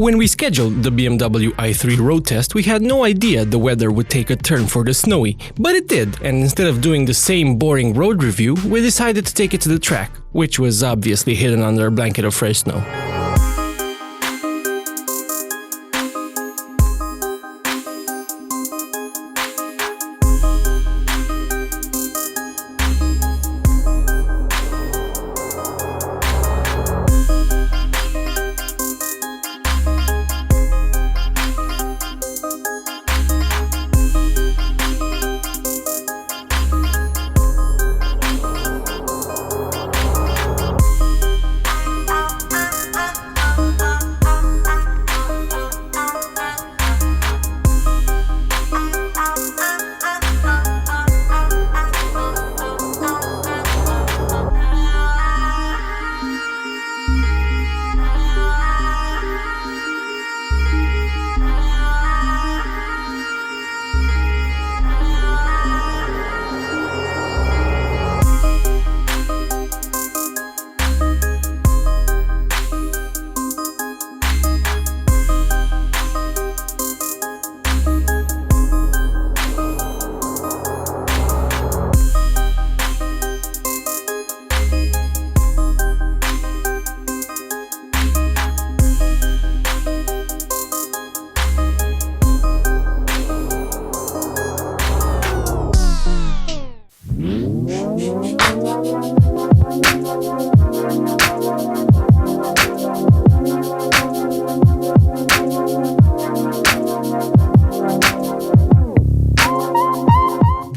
When we scheduled the BMW i3 road test, we had no idea the weather would take a turn for the snowy, but it did, and instead of doing the same boring road review, we decided to take it to the track, which was obviously hidden under a blanket of fresh snow.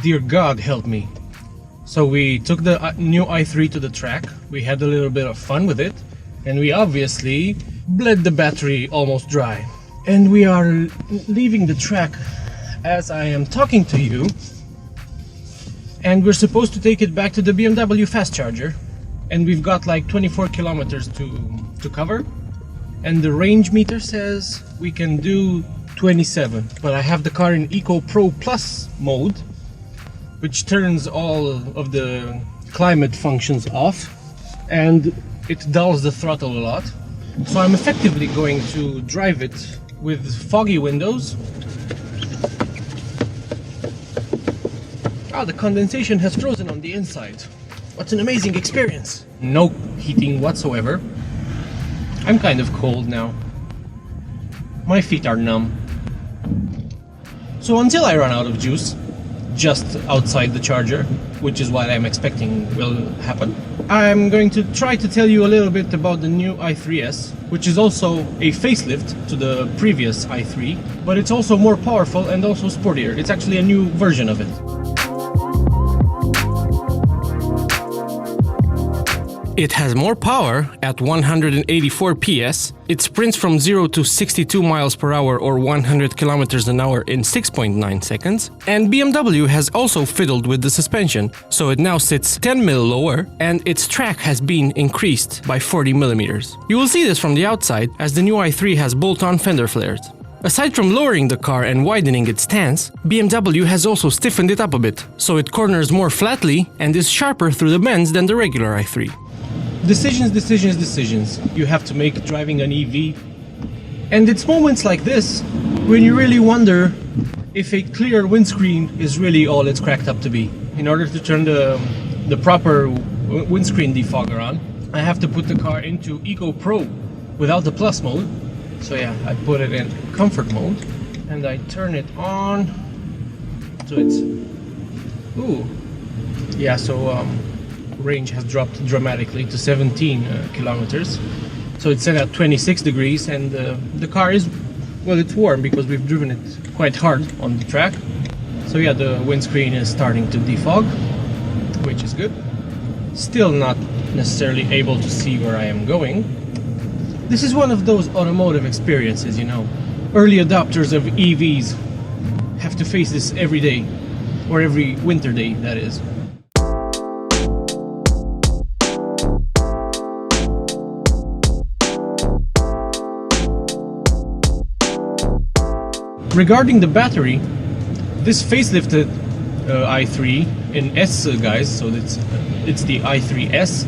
Dear God, help me. So we took the new i3 to the track, we had a little bit of fun with it, and we obviously bled the battery almost dry. And we are leaving the track as I am talking to you, and we're supposed to take it back to the BMW fast charger, and we've got like 24 kilometers to cover, and the range meter says we can do 27, but I have the car in Eco Pro Plus mode, which turns all of the climate functions off and it dulls the throttle a lot. So I'm effectively going to drive it with foggy windows. Ah, the condensation has frozen on the inside. What an amazing experience! No heating whatsoever. I'm kind of cold now. My feet are numb. So until I run out of juice, just outside the charger, which is what I'm expecting will happen, I'm going to try to tell you a little bit about the new i3s, which is also a facelift to the previous i3, but it's also more powerful and also sportier. It's actually a new version of it. It has more power at 184 PS, it sprints from 0 to 62 miles per hour or 100 kilometers an hour in 6.9 seconds, and BMW has also fiddled with the suspension, so it now sits 10 mm lower and its track has been increased by 40 millimeters. You will see this from the outside as the new i3 has bolt-on fender flares. Aside from lowering the car and widening its stance, BMW has also stiffened it up a bit, so it corners more flatly and is sharper through the bends than the regular i3. Decisions you have to make driving an EV. And it's moments like this when you really wonder if a clear windscreen is really all it's cracked up to be. In order to turn the proper windscreen defogger on, I have to put the car into Eco Pro without the Plus mode. So yeah, I put it in comfort mode and I turn it on. So it's... Ooh. Yeah, so range has dropped dramatically to 17 kilometers. So it's set at 26 degrees and the car is, well, it's warm because we've driven it quite hard on the track. So yeah, the windscreen is starting to defog, which is good. Still not necessarily able to see where I am going. This is one of those automotive experiences, you know. Early adopters of EVs have to face this every day, or every winter day, that is. Regarding the battery, this facelifted i3 in S guys, so it's the i3s,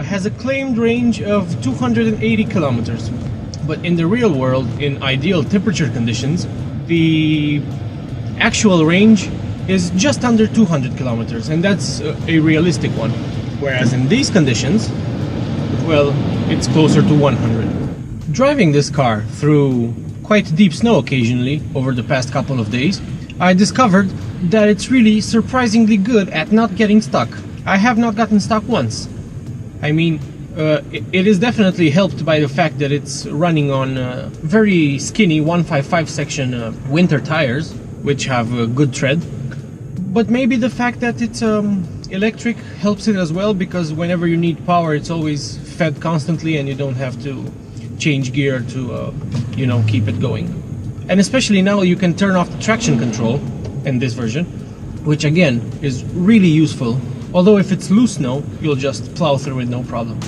has a claimed range of 280 kilometers. But in the real world, in ideal temperature conditions, the actual range is just under 200 kilometers, and that's a realistic one. Whereas in these conditions, well, it's closer to 100. Driving this car through quite deep snow occasionally over the past couple of days, I discovered that it's really surprisingly good at not getting stuck. I have not gotten stuck once. I mean, it is definitely helped by the fact that it's running on very skinny 155 section winter tires, which have a good tread. But maybe the fact that it's electric helps it as well, because whenever you need power, it's always fed constantly and you don't have to change gear to, you know, keep it going. And especially now you can turn off the traction control in this version, which again is really useful. Although if it's loose snow, you'll just plow through it no problem.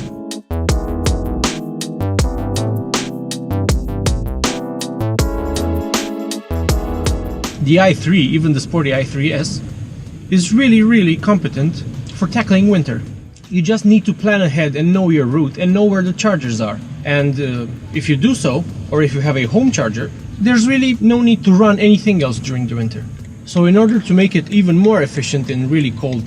The i3, even the sporty i3s, is really competent for tackling winter. You just need to plan ahead and know your route and know where the chargers are. And if you do so, or if you have a home charger, there's really no need to run anything else during the winter. So in order to make it even more efficient in really cold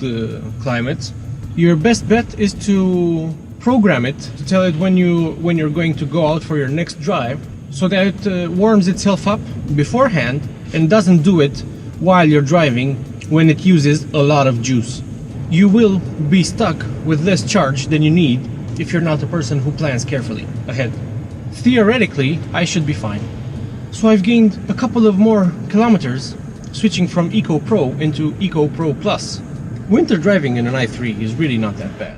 climates, your best bet is to program it to tell it when you're going to go out for your next drive, so that it warms itself up beforehand and doesn't do it while you're driving when it uses a lot of juice. You will be stuck with less charge than you need if you're not a person who plans carefully ahead. Theoretically, I should be fine. So I've gained a couple of more kilometers switching from Eco Pro into Eco Pro Plus. Winter driving in an i3 is really not that bad.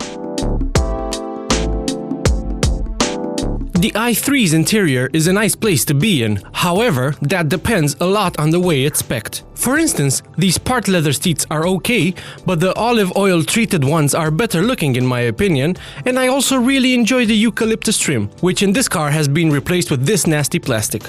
The i3's interior is a nice place to be in, however, that depends a lot on the way it's spec'd. For instance, these part leather seats are okay, but the olive oil treated ones are better looking in my opinion, and I also really enjoy the eucalyptus trim, which in this car has been replaced with this nasty plastic.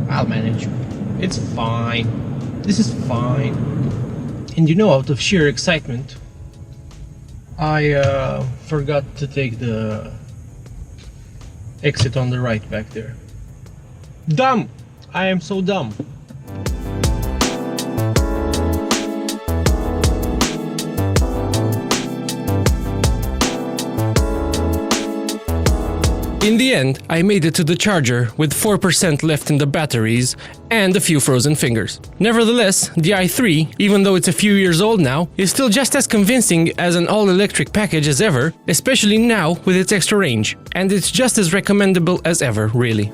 I'll manage. It's fine. This is fine. And you know, out of sheer excitement, I forgot to take the exit on the right back there. Dumb! I am so dumb. In the end, I made it to the charger with 4% left in the batteries and a few frozen fingers. Nevertheless, the i3, even though it's a few years old now, is still just as convincing as an all-electric package as ever, especially now with its extra range. And it's just as recommendable as ever, really.